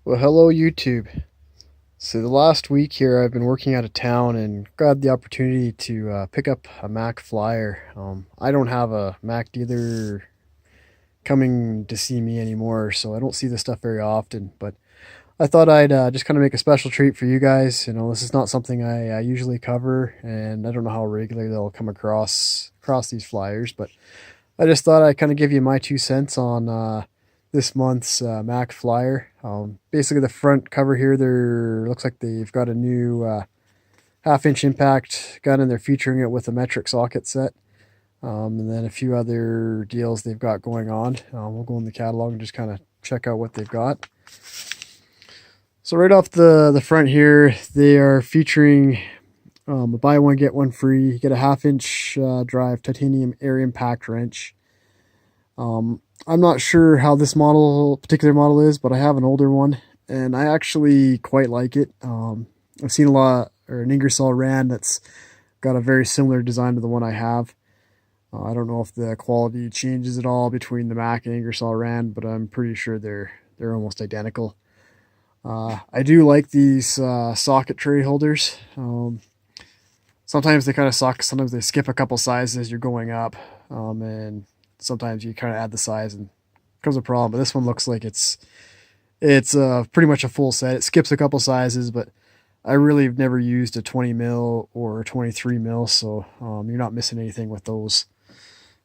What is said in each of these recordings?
Well, hello YouTube. So the last week here, I've been working out of town and got the opportunity to pick up a Mac Flyer. I don't have a Mac dealer coming to see me anymore, so I don't see this stuff very often. But I thought I'd just kind of make a special treat for you guys. This is not something I usually cover, and I don't know how regularly they'll come across these flyers. But I just thought I'd kind of give you my 2 cents on this month's Mac Flyer. Basically, the front cover here, there looks like they've got a new half-inch impact gun, and they're featuring it with a metric socket set. And then a few other deals they've got going on. We'll go in the catalog and just kind of check out what they've got. So right off the front here, they are featuring a buy one get one free. You get a half-inch drive titanium air impact wrench. I'm not sure how this particular model is, but I have an older one, and I actually quite like it. I've seen an Ingersoll Rand that's got a very similar design to the one I have. I don't know if the quality changes at all between the Mac and Ingersoll Rand, but I'm pretty sure they're almost identical. I do like these socket tray holders. Sometimes they kind of suck. Sometimes they skip a couple sizes as you're going up, and sometimes you kind of add the size and it becomes a problem. But this one looks like it's pretty much a full set. It skips a couple sizes, but I really have never used a 20 mil or a 23 mil, so you're not missing anything with those.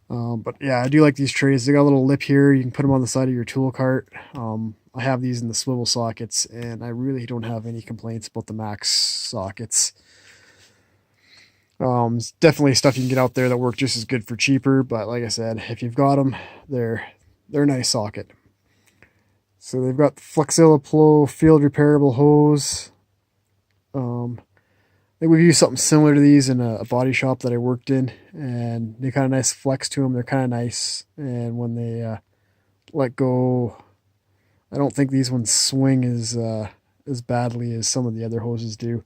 But yeah, I do like these trays. They got a little lip here. You can put them on the side of your tool cart. I have these in the swivel sockets, and I really don't have any complaints about the Max sockets. It's definitely stuff you can get out there that work just as good for cheaper, but like I said, if you've got them, they're a nice socket. So they've got the Flexilla Pro field repairable hose. I think we've used something similar to these in a body shop that I worked in, and they kind of nice flex to them. They're kind of nice, and when they let go, I don't think these ones swing as badly as some of the other hoses do.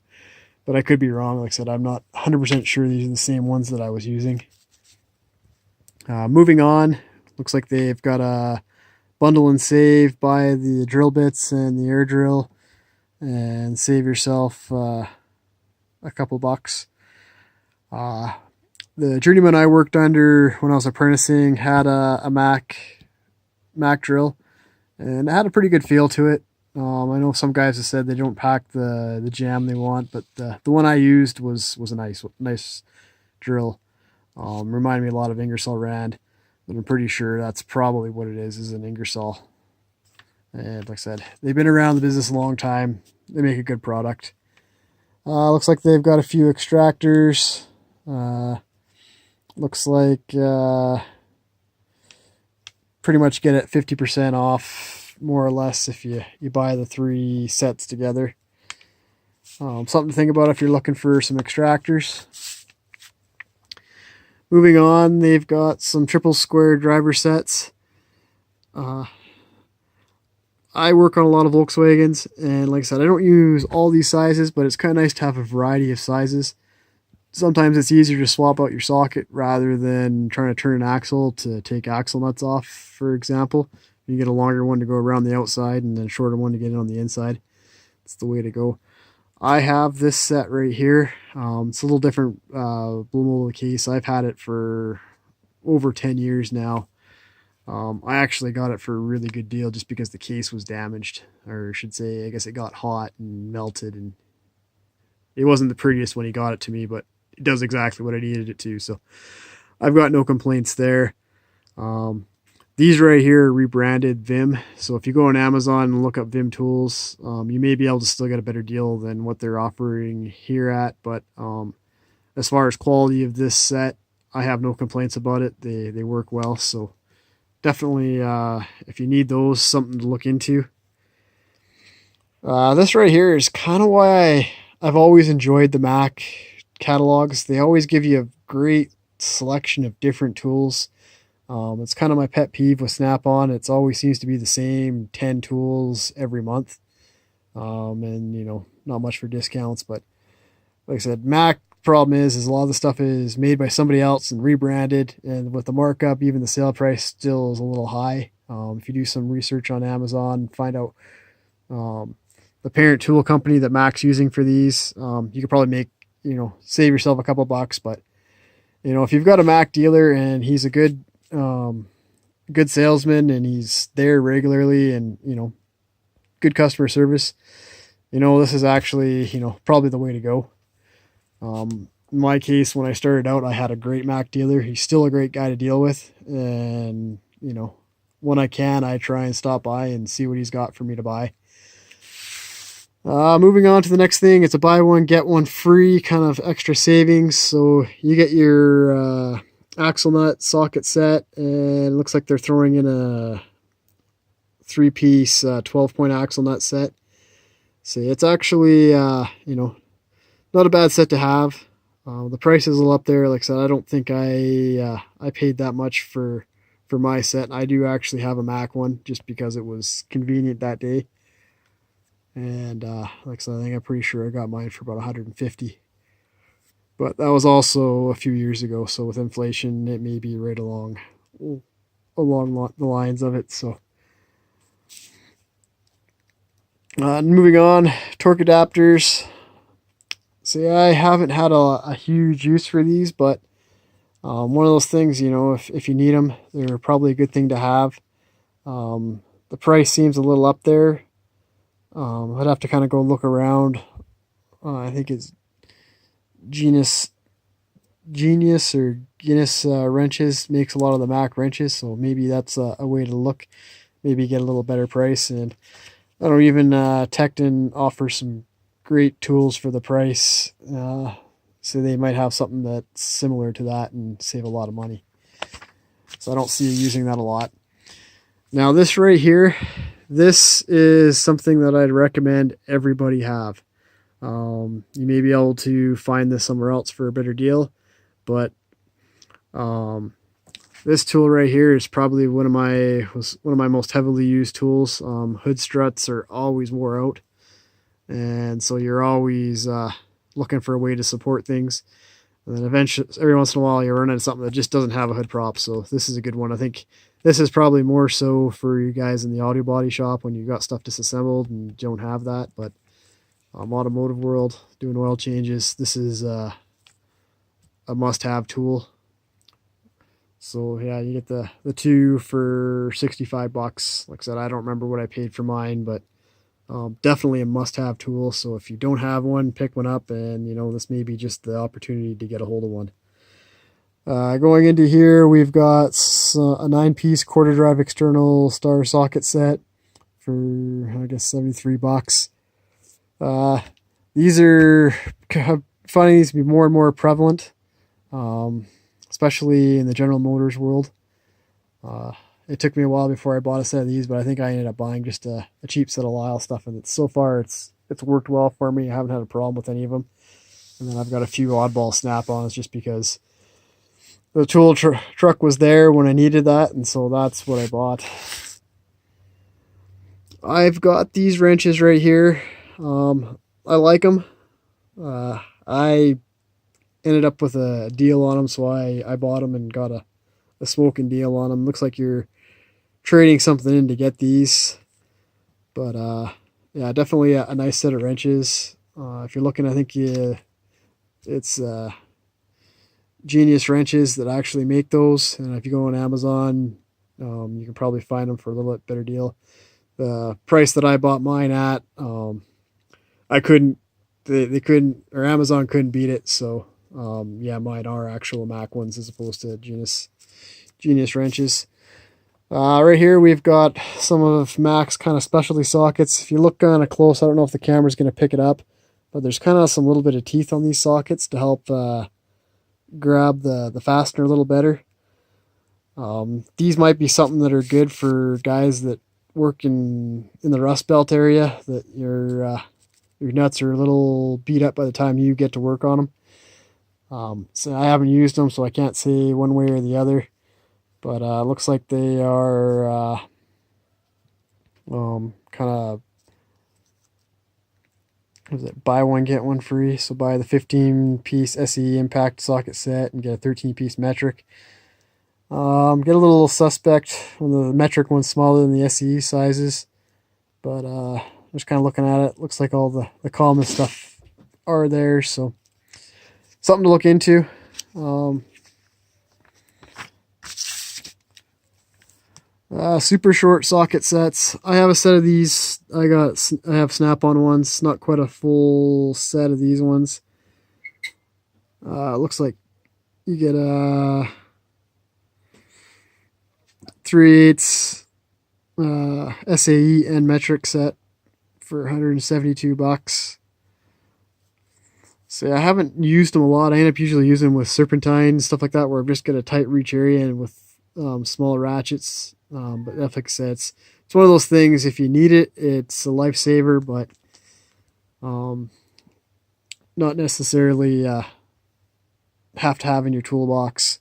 But I could be wrong. Like I said, I'm not 100% sure these are the same ones that I was using. Moving on, looks like they've got a bundle and save. Buy the drill bits and the air drill and save yourself a couple bucks. The journeyman I worked under when I was apprenticing had a Mac drill, and it had a pretty good feel to it. I know some guys have said they don't pack the jam they want, but the one I used was a nice drill. Reminded me a lot of Ingersoll Rand, but I'm pretty sure that's probably what it is an Ingersoll. And like I said, they've been around the business a long time. They make a good product. Looks like they've got a few extractors. Looks like pretty much get it 50% off, more or less, if you buy the 3 sets together. Something to think about if you're looking for some extractors. Moving on, they've got some triple square driver sets. I work on a lot of Volkswagens, and like I said, I don't use all these sizes, but it's kind of nice to have a variety of sizes. Sometimes it's easier to swap out your socket rather than trying to turn an axle to take axle nuts off, for example. You get a longer one to go around the outside and then a shorter one to get it on the inside. It's the way to go. I have this set right here. It's a little different blue molded case. I've had it for over 10 years now. I actually got it for a really good deal just because the case was damaged, or I should say, I guess it got hot and melted, and it wasn't the prettiest when he got it to me, but it does exactly what I needed it to, so I've got no complaints there. These right here are rebranded Vim, so if you go on Amazon and look up Vim tools, you may be able to still get a better deal than what they're offering here at, but as far as quality of this set, I have no complaints about it. They work well, so definitely, if you need those, something to look into. This right here is kind of why I've always enjoyed the Mac catalogs. They always give you a great selection of different tools. It's kind of my pet peeve with Snap-on. It always seems to be the same 10 tools every month. And, not much for discounts. But like I said, Mac problem is a lot of the stuff is made by somebody else and rebranded. And with the markup, even the sale price still is a little high. If you do some research on Amazon, find out the parent tool company that Mac's using for these. You could probably make, save yourself a couple bucks, but if you've got a Mac dealer and he's a good salesman and he's there regularly and, good customer service, this is actually, probably the way to go. In my case, when I started out, I had a great Mac dealer. He's still a great guy to deal with. And, when I can, I try and stop by and see what he's got for me to buy. Moving on to the next thing, it's a buy one, get one free kind of extra savings. So you get your axle nut socket set, and it looks like they're throwing in a 3-piece 12-point axle nut set. So it's actually, not a bad set to have. The price is a little up there. Like I said, I don't think I paid that much for my set. I do actually have a Mac one just because it was convenient that day. And like I said, I think I'm pretty sure I got mine for about $150. But that was also a few years ago, so with inflation, it may be right along the lines of it. So moving on, torque adapters. See, I haven't had a huge use for these, but one of those things, if you need them, they're probably a good thing to have. The price seems a little up there. I'd have to kind of go look around. I think it's Genius or Guinness wrenches makes a lot of the Mac wrenches, so maybe that's a way to look. Maybe get a little better price. And I don't know, even Tecton offers some great tools for the price. So they might have something that's similar to that and save a lot of money. So I don't see you using that a lot. Now this right here, this is something that I'd recommend everybody have. You may be able to find this somewhere else for a better deal, but this tool right here is probably one of my most heavily used tools. Hood struts are always wore out, and so you're always looking for a way to support things. And then eventually, every once in a while, you run into something that just doesn't have a hood prop. So this is a good one. I think this is probably more so for you guys in the audio body shop when you got stuff disassembled and don't have that. But automotive world, doing oil changes, this is a must-have tool. So yeah, you get the two for $65. Like I said, I don't remember what I paid for mine, but definitely a must-have tool. So if you don't have one, pick one up, and this may be just the opportunity to get a hold of one. Going into here, we've got a 9-piece quarter drive external star socket set for, I guess, $73. These are finding these to be more and more prevalent, especially in the General Motors world. It took me a while before I bought a set of these, but I think I ended up buying just a cheap set of Lyle stuff, and so far it's worked well for me. I haven't had a problem with any of them. And then I've got a few oddball snap-ons just because the tool truck was there when I needed that, and so that's what I bought. I've got these wrenches right here. I like them. I ended up with a deal on them, so I bought them and got a smoking deal on them. Looks like you're trading something in to get these, but yeah, definitely a nice set of wrenches. If you're looking, I think it's Genius wrenches that actually make those, and if you go on Amazon, you can probably find them for a little bit better deal. The price that I bought mine at, I couldn't, they couldn't, or Amazon couldn't beat it. So yeah, mine are actual Mac ones as opposed to Genius wrenches. Right here we've got some of Mac's kind of specialty sockets. If you look kind of close, I don't know if the camera's going to pick it up, but there's kind of some little bit of teeth on these sockets to help grab the fastener a little better. These might be something that are good for guys that work in the Rust Belt area, that your nuts are a little beat up by the time you get to work on them. So I haven't used them, so I can't say one way or the other. But looks like they are kind of, what is it, buy one get one free. So buy the 15-piece SE impact socket set and get a 13-piece metric. Get a little suspect when the metric one's smaller than the SE sizes, but Just kind of looking at it. Looks like all the common stuff are there, so something to look into. Super short socket sets. I have a set of these. I have snap-on ones. Not quite a full set of these ones. Looks like you get a 3/8 SAE and metric set for $172. So I haven't used them a lot. I end up usually using them with serpentine, stuff like that, where I've just got a tight reach area and with smaller ratchets. But like I said, it's one of those things. If you need it, it's a lifesaver, but not necessarily have to have in your toolbox.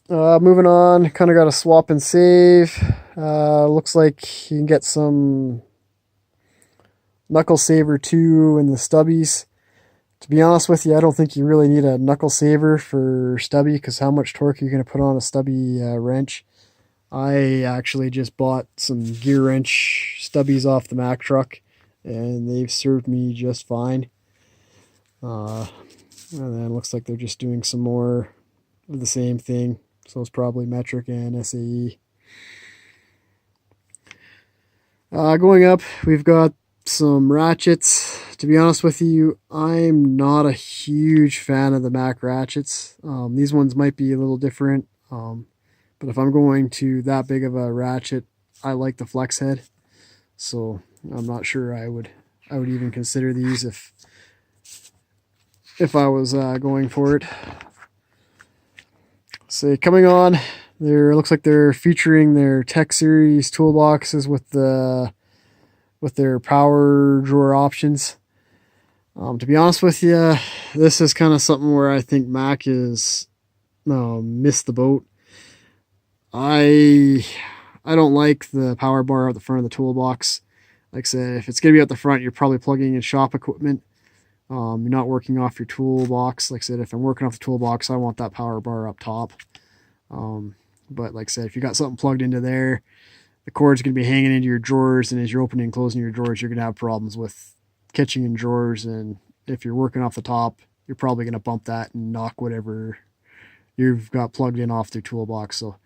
Moving on, kind of got a swap and save. Looks like you can get some knuckle saver 2 in the stubbies. To be honest with you, I don't think you really need a knuckle saver for stubby, because how much torque are you going to put on a stubby wrench? I actually just bought some gear wrench stubbies off the Mack truck, and they've served me just fine. And then it looks like they're just doing some more of the same thing. So it's probably metric and SAE. Going up, we've got some ratchets. To be honest with you, I'm not a huge fan of the Mack ratchets. These ones might be a little different, but if I'm going to that big of a ratchet, I like the flex head. So I'm not sure I would even consider these if I was going for it. So coming on, there looks like they're featuring their Tech Series toolboxes with their power drawer options. To be honest with you, this is kind of something where I think Mack is missed the boat. I don't like the power bar at the front of the toolbox. Like I said, if it's going to be at the front, you're probably plugging in shop equipment. You're not working off your toolbox. Like I said, if I'm working off the toolbox, I want that power bar up top. But like I said, if you got something plugged into there, the cord's going to be hanging into your drawers, and as you're opening and closing your drawers, you're going to have problems with catching in drawers. And if you're working off the top, you're probably going to bump that and knock whatever you've got plugged in off their toolbox. So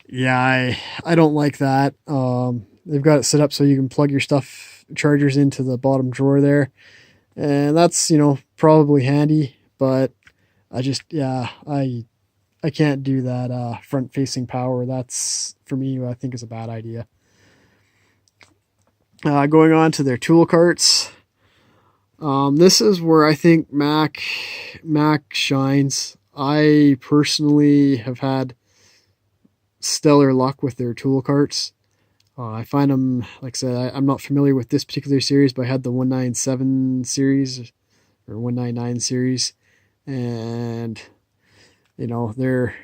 yeah, I don't like that. They've got it set up so you can plug your stuff, chargers, into the bottom drawer there, and that's, probably handy, but I can't do that front facing power. That's, for me, I think is a bad idea. Going on to their tool carts. This is where I think Mack shines. I personally have had stellar luck with their tool carts. I find them, like I said, I'm not familiar with this particular series, but I had the 197 series or 199 series, and they're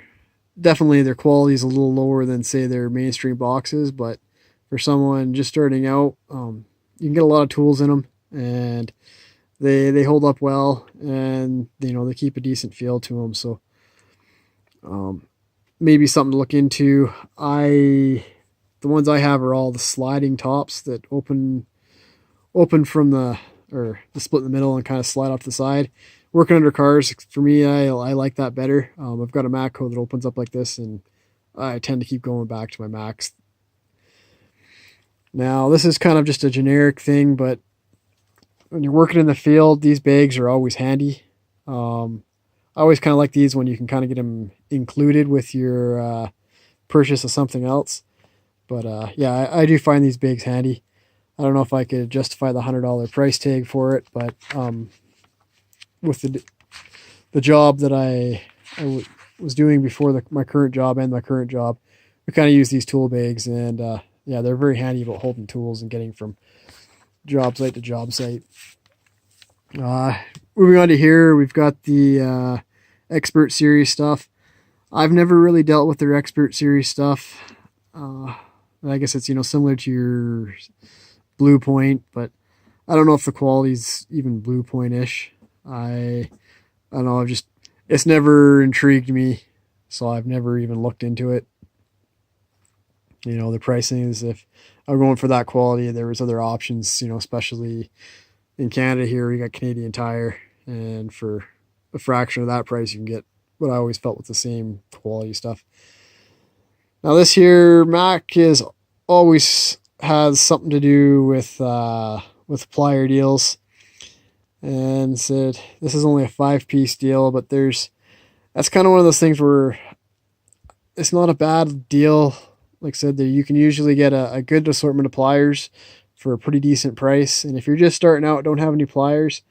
definitely, their quality is a little lower than, say, their mainstream boxes, but for someone just starting out, you can get a lot of tools in them, and they hold up well, and they keep a decent feel to them. So maybe something to look into. The ones I have are all the sliding tops that open from the split in the middle and kind of slide off to the side. Working under cars, for me, I like that better. I've got a Matco that opens up like this, and I tend to keep going back to my Macs. Now, this is kind of just a generic thing, but when you're working in the field, these bags are always handy. I always kind of like these when you can kind of get them included with your purchase of something else. But yeah, I do find these bags handy. I don't know if I could justify the $100 price tag for it, but with the job that I was doing before my current job and my current job, we kind of use these tool bags, and yeah, they're very handy about holding tools and getting from job site to job site. Moving on to here, we've got the Expert Series stuff. I've never really dealt with their Expert Series stuff. I guess it's, similar to your Blue Point, but I don't know if the quality's even Blue Point-ish. I don't know, it's never intrigued me, so I've never even looked into it. The pricing is, if I'm going for that quality. There was other options, you know, especially in Canada here, we got Canadian Tire, and for a fraction of that price, you can get what I always felt was the same quality stuff. Now this here Mac is always has something to do with plier deals, and said this is only a 5-piece deal, but that's kind of one of those things where it's not a bad deal. Like I said, that you can usually get a good assortment of pliers for a pretty decent price. And if you're just starting out, don't have any pliers,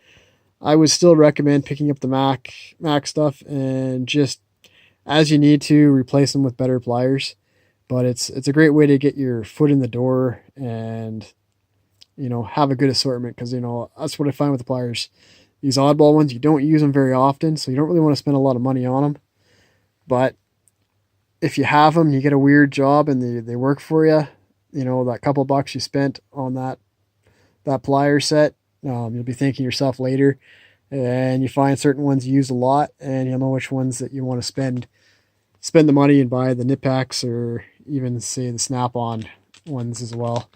I would still recommend picking up the Mac stuff and just as you need to replace them with better pliers. But it's a great way to get your foot in the door and, you know, have a good assortment, because, you know, that's what I find with the pliers. These oddball ones, you don't use them very often, so you don't really want to spend a lot of money on them. But if you have them, you get a weird job and they work for you, you know, that couple bucks you spent on that plier set, you'll be thanking yourself later. And you find certain ones you use a lot, and you'll know which ones that you want to spend the money and buy the nip packs, or even say the Snap-on ones as well.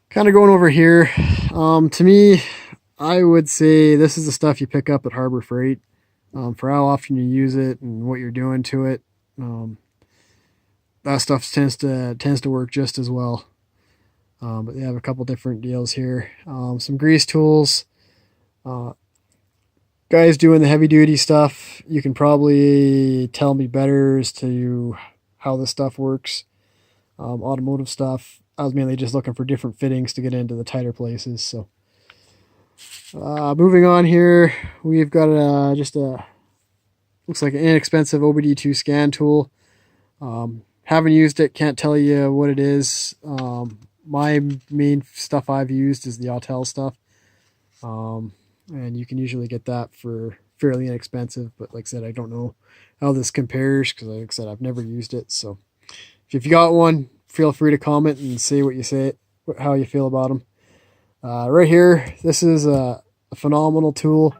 Kind of going over here, to me, I would say this is the stuff you pick up at Harbor Freight, for how often you use it and what you're doing to it. That stuff tends to work just as well. But they have a couple different deals here. Some grease tools. Guys doing the heavy duty stuff, you can probably tell me better as to how this stuff works. Automotive stuff, I was mainly just looking for different fittings to get into the tighter places. So moving on here, we've got looks like an inexpensive OBD2 scan tool. Haven't used it, can't tell you what it is. My main stuff I've used is the Autel stuff. And you can usually get that for fairly inexpensive, but like I said, I don't know how this compares, because like I said, I've never used it. So if you got one, feel free to comment and say how you feel about them. Right here, this is a phenomenal tool,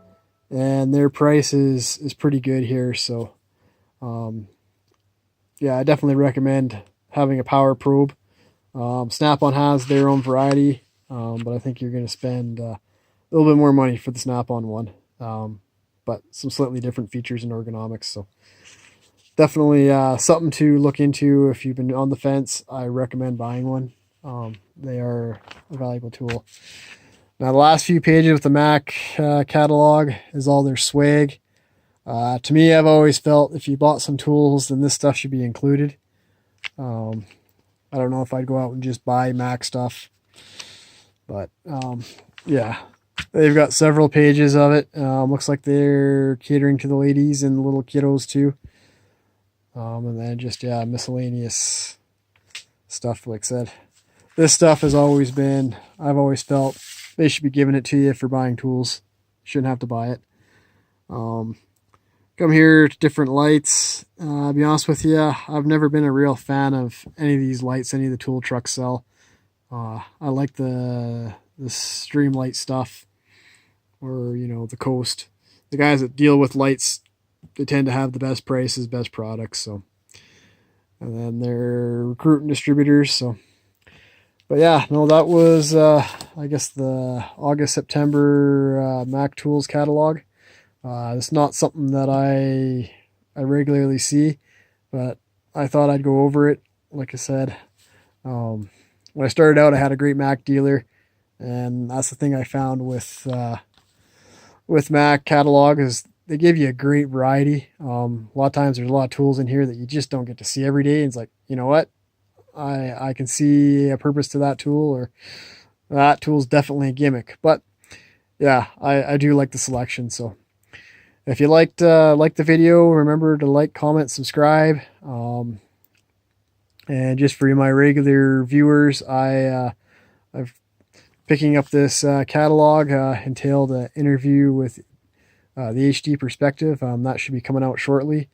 and their price is pretty good here. So yeah, I definitely recommend having a power probe. Snap-on has their own variety, but I think you're going to spend a little bit more money for the Snap-on one, but some slightly different features and ergonomics. So definitely something to look into if you've been on the fence. I recommend buying one. They are a valuable tool. Now the last few pages with the Mac catalog is all their swag. To me, I've always felt if you bought some tools, then this stuff should be included. I don't know if I'd go out and just buy Mac stuff, but yeah, they've got several pages of it. Looks like they're catering to the ladies and the little kiddos too. And then just, yeah, miscellaneous stuff. Like I said, this stuff has always been, I've always felt they should be giving it to you for buying tools. Shouldn't have to buy it. Come here to different lights. I'll be honest with you, I've never been a real fan of any of these lights any of the tool trucks sell. I like the Streamlight stuff, or, you know, the Coast. The guys that deal with lights, they tend to have the best prices, best products. So, and then they're recruiting distributors. So, but yeah, no, that was I guess the August-September Mac Tools catalog. It's not something that I regularly see, but I thought I'd go over it. Like I said, when I started out, I had a great Mac dealer, and that's the thing I found with Mac catalog is they give you a great variety. A lot of times there's a lot of tools in here that you just don't get to see every day. And it's like, you know what? I can see a purpose to that tool, or that tool's definitely a gimmick. But yeah, I do like the selection. So if you liked the video, remember to like, comment, subscribe. And just for my regular viewers, I've picking up this catalog entailed an interview with the HD Perspective. That should be coming out shortly.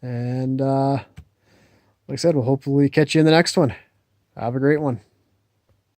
And like I said, we'll hopefully catch you in the next one. Have a great one.